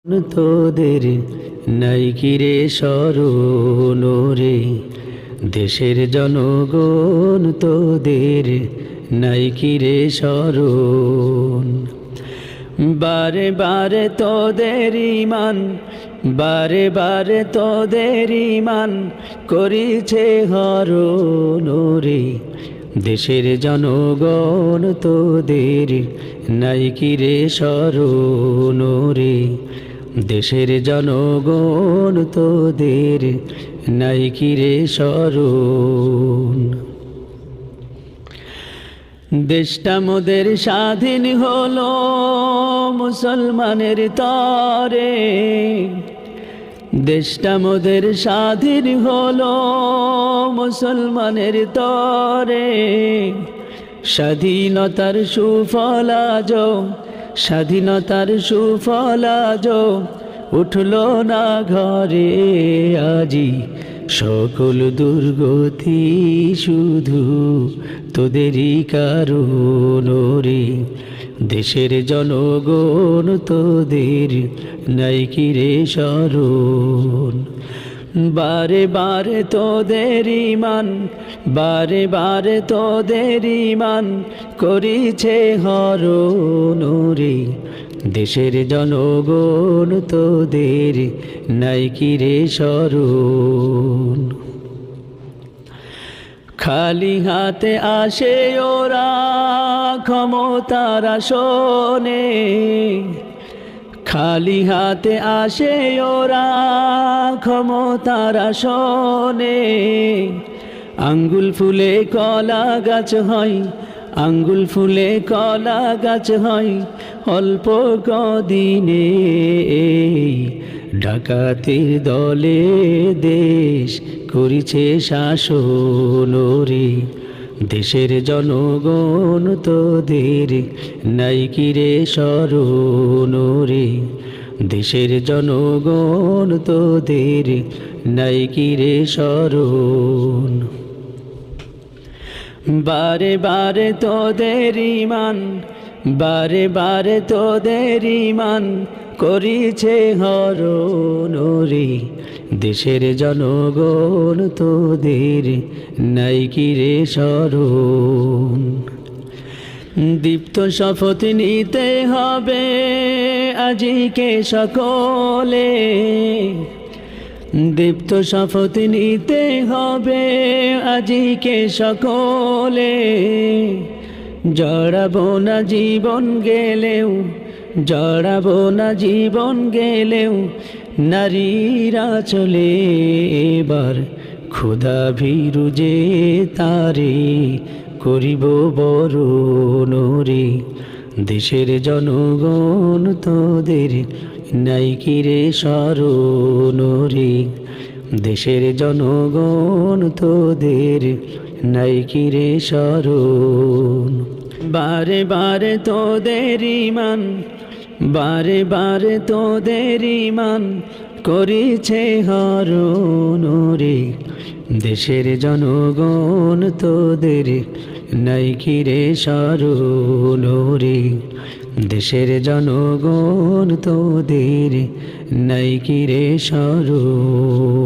তোদের নাই কি রে স্মরণ রে, দেশের জনগণ তোদের নাই কি রে স্মরণ। বারে বারে তোদের ইমান, বারে বারে তোদের ইমান করিছে হরণ রে, দেশের জনগণ তোদের নাই কি রে স্মরণ রে, দেশের জনগণ তোদের নাই কি রে স্মরণ। দেশটা মোদের স্বাধীন হলো মুসলমানের তরে, দেশটা মোদের স্বাধীন হলো মুসলমানের তরে। স্বাধীনতার সুফল আজ, স্বাধীনতার সুফল আজ উঠল না ঘরে আজি, সকল দুর্গতি শুধু তোদেরই কারণ রে, দেশের জনগণ তোদের নাই কি রে স্মরণ। বারে বারে তোদের ইমান, বারে বারে তোদের ইমান করিছে হরণ রে, দেশের জনগণ তোদের নাই কি রে স্মরণ। খালি হাতে আসে ওরা ক্ষমতার আসনে, খালি হাতে আসে ওরা ক্ষমতার আসনে। আঙ্গুল ফুলে কলা গাছ হয়, আঙ্গুল ফুলে কলা গাছ হয় অল্প কদিনে। ডাকাতের দলে দেশ করিছে শাসন রে, দেশের জনগণ তোদের নাই কি রে স্মরণ রে, দেশের জনগণ তোদের নাই কি রে স্মরণ। বারে বারে তোদের ইমান, বারে বারে তোদের ইমান করিছে হরণ রে, দেশের জনগণ তোদের নাই কি রে স্মরণ। দীপ্ত শপথ নিতে হবে আজিকে সকলে, দীপ্ত শপথ নিতে হবে আজিকে সকলে। জড়াবো না জীবন গেলেও, জড়াবো না জীবন গেলেও নারীরা চলে এবার ক্ষুধা ভীরু যে তারে করিব বরণ রে, দেশের জনগণ তোদের নাই কি রে স্মরণ রে, দেশের জনগণ তোদের নাই কি রে স্মরণ। বারে বারে তোদের ইমান, বারে বারে তোদের ইমান করিছে হরণ রে, দেশের জনগণ তোদের নাই কি রে স্মরণ রে, দেশের জনগণ তোদের নাই কি রে স্মরণ।